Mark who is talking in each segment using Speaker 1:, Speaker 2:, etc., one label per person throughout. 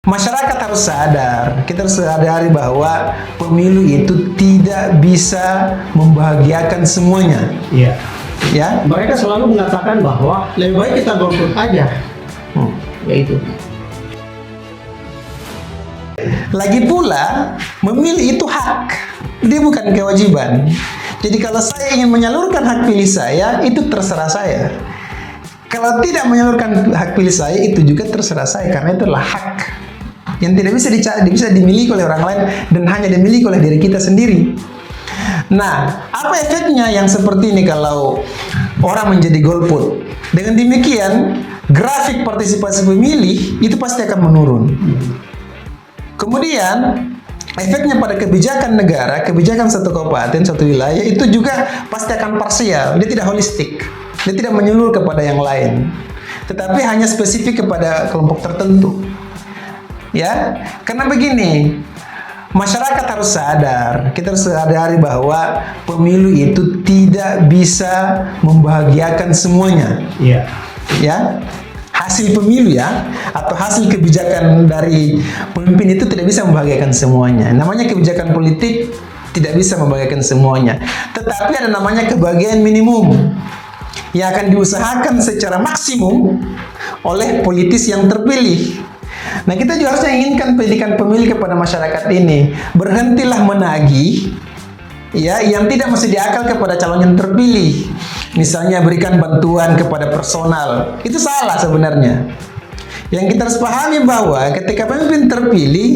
Speaker 1: Masyarakat harus sadar, kita harus sadari bahwa pemilu itu tidak bisa membahagiakan semuanya.
Speaker 2: Iya.
Speaker 1: Ya,
Speaker 2: Mereka selalu mengatakan bahwa lebih baik kita golput aja. Yaitu.
Speaker 1: lagi pula memilih itu hak, dia bukan kewajiban. Jadi kalau saya ingin menyalurkan hak pilih saya, itu terserah saya. Kalau tidak menyalurkan hak pilih saya, itu juga terserah saya, karena itu adalah hak yang tidak bisa dimiliki oleh orang lain dan hanya dimiliki oleh diri kita sendiri. Nah, apa efeknya yang seperti ini kalau orang menjadi golput? Dengan demikian, grafik partisipasi pemilih itu pasti akan menurun. Kemudian, efeknya pada kebijakan negara, kebijakan satu kabupaten, satu wilayah itu juga pasti akan parsial, dia tidak holistik, dia tidak menyeluruh kepada yang lain, tetapi hanya spesifik kepada kelompok tertentu. Ya, karena begini, masyarakat harus sadar, kita harus sadari bahwa pemilu itu tidak bisa membahagiakan semuanya.
Speaker 2: Iya.
Speaker 1: Ya, hasil pemilu ya, atau hasil kebijakan dari pemimpin itu tidak bisa membahagiakan semuanya. Namanya kebijakan politik tidak bisa membahagiakan semuanya. Tetapi ada namanya kebahagiaan minimum yang akan diusahakan secara maksimum oleh politis yang terpilih. Nah, kita juga harusnya inginkan pendidikan pemilih kepada masyarakat ini. Berhentilah menagih ya yang tidak mesti diakal kepada calon yang terpilih. Misalnya berikan bantuan kepada personal. Itu salah sebenarnya. Yang kita harus pahami bahwa ketika pemimpin terpilih,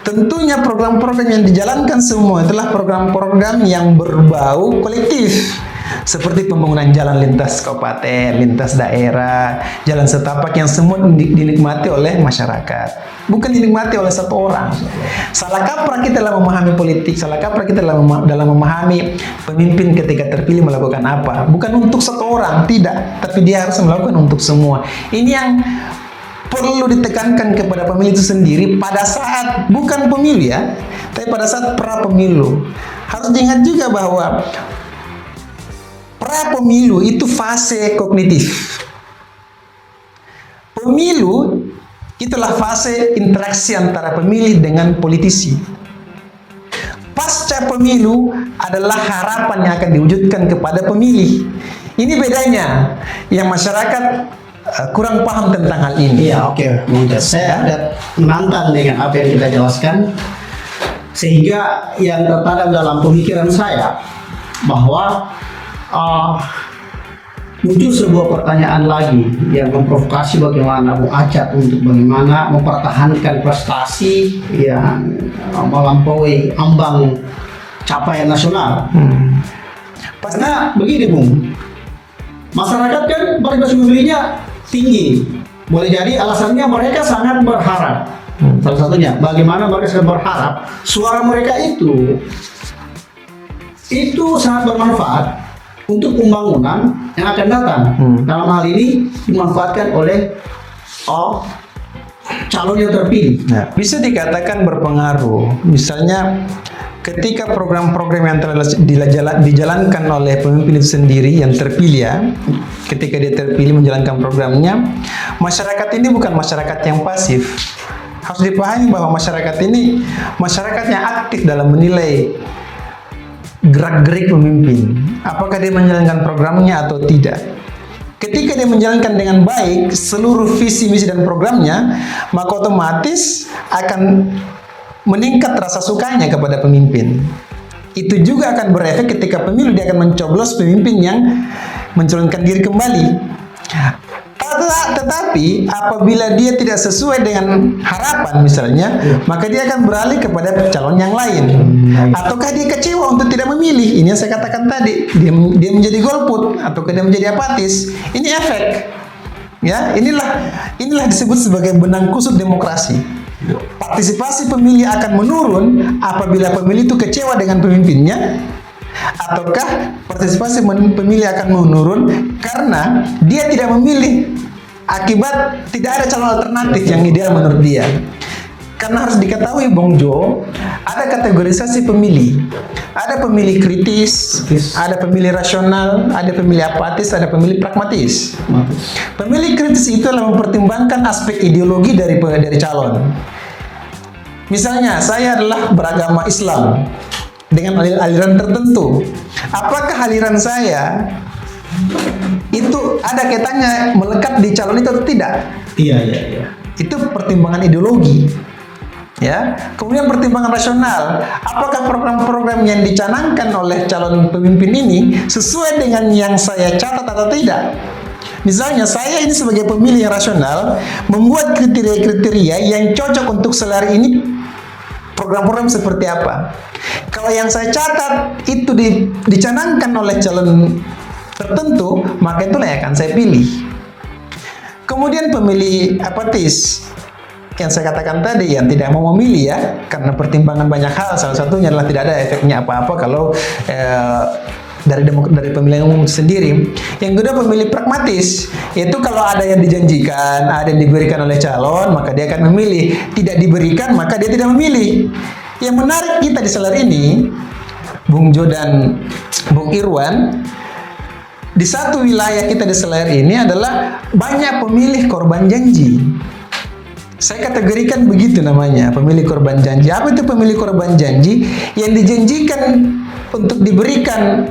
Speaker 1: tentunya program-program yang dijalankan semua adalah program-program yang berbau kolektif. Seperti pembangunan jalan lintas kabupaten, lintas daerah, jalan setapak yang semua dinikmati oleh masyarakat. Bukan dinikmati oleh satu orang. Salah kaprah kita dalam memahami politik, salah kaprah kita dalam memahami pemimpin ketika terpilih melakukan apa. Bukan untuk satu orang, tidak. Tapi dia harus melakukan untuk semua. Ini yang perlu ditekankan kepada pemilih itu sendiri pada saat, bukan pemilu ya, tapi pada saat pra pemilu. Harus diingat juga bahwa pra pemilu itu fase kognitif. Pemilu itulah fase interaksi antara pemilih dengan politisi. Pasca pemilu adalah harapan yang akan diwujudkan kepada pemilih. Ini bedanya yang masyarakat kurang paham tentang hal ini.
Speaker 2: Iya, oke. Saya ada menantang dengan apa yang kita jelaskan, sehingga yang tertanam dalam pemikiran saya bahwa muncul sebuah pertanyaan lagi yang memprovokasi bagaimana Bung Acat untuk bagaimana mempertahankan prestasi yang melampaui ambang capaian nasional. Karena begini Bung, masyarakat kan partisipasi pemilihnya tinggi. Boleh jadi alasannya mereka sangat berharap. Salah satunya, bagaimana mereka sangat berharap suara mereka itu sangat bermanfaat untuk pembangunan yang akan datang. Dalam hal ini dimanfaatkan oleh calon yang terpilih.
Speaker 1: Nah, bisa dikatakan berpengaruh. Misalnya ketika program-program yang telah dijalankan oleh pemimpin itu sendiri yang terpilih ya, ketika dia terpilih menjalankan programnya, masyarakat ini bukan masyarakat yang pasif. Harus dipahami bahwa masyarakat ini masyarakat yang aktif dalam menilai gerak-gerik pemimpin, apakah dia menjalankan programnya atau tidak. Ketika dia menjalankan dengan baik seluruh visi, misi, dan programnya, maka otomatis akan meningkat rasa sukanya kepada pemimpin. Itu juga akan berefek ketika pemilu, dia akan mencoblos pemimpin yang mencalonkan diri kembali. Tetapi apabila dia tidak sesuai dengan harapan misalnya, maka dia akan beralih kepada calon yang lain. Ataukah dia kecewa untuk tidak memilih? Ini yang saya katakan tadi, dia menjadi golput ataukah dia menjadi apatis. Ini efek. Ya, inilah disebut sebagai benang kusut demokrasi. Partisipasi pemilih akan menurun apabila pemilih itu kecewa dengan pemimpinnya, ataukah partisipasi pemilih akan menurun karena dia tidak memilih akibat tidak ada calon alternatif yang ideal menurut dia. Karena harus diketahui Bung Jo, ada kategorisasi pemilih. Ada pemilih kritis, ada pemilih rasional, ada pemilih apatis, ada pemilih pragmatis. Pemilih kritis itu adalah mempertimbangkan aspek ideologi dari calon. Misalnya, saya adalah beragama Islam dengan aliran tertentu. Apakah aliran saya itu ada kaitannya melekat di calon itu atau tidak?
Speaker 2: Iya, iya, iya.
Speaker 1: Itu pertimbangan ideologi. Ya, kemudian pertimbangan rasional. Apakah program-program yang dicanangkan oleh calon pemimpin ini sesuai dengan yang saya catat atau tidak? Misalnya, saya ini sebagai pemilih yang rasional membuat kriteria-kriteria yang cocok untuk selera ini program-program seperti apa. Kalau yang saya catat itu dicanangkan oleh calon tertentu, maka itulah yang akan saya pilih. Kemudian pemilih apatis, yang saya katakan tadi, yang tidak mau memilih ya, karena pertimbangan banyak hal, salah satunya adalah tidak ada efeknya apa-apa kalau dari pemilihan umum sendiri. Yang kedua, pemilih pragmatis, yaitu kalau ada yang dijanjikan, ada yang diberikan oleh calon, maka dia akan memilih. Tidak diberikan, maka dia tidak memilih. Yang menarik kita di Selar ini, Bung Jo dan Bung Irwan, di satu wilayah kita di Selayar ini adalah banyak pemilih korban janji. Saya kategorikan begitu namanya, pemilih korban janji. Apa itu pemilih korban janji? Yang dijanjikan untuk diberikan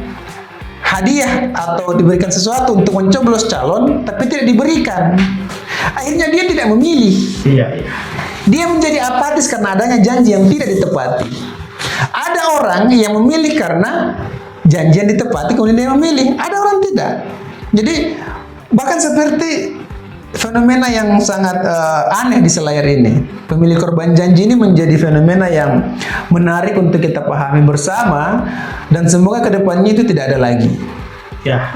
Speaker 1: hadiah atau diberikan sesuatu untuk mencoblos calon, tapi tidak diberikan. Akhirnya dia tidak memilih.
Speaker 2: Iya, iya.
Speaker 1: Dia menjadi apatis karena adanya janji yang tidak ditepati. Ada orang yang memilih karena janji yang ditepati, kemudian dia memilih. Ada orang tidak. Jadi bahkan seperti fenomena yang sangat aneh di Selayar ini. Pemilih korban janji ini menjadi fenomena yang menarik untuk kita pahami bersama, dan semoga kedepannya itu tidak ada lagi.
Speaker 2: Ya.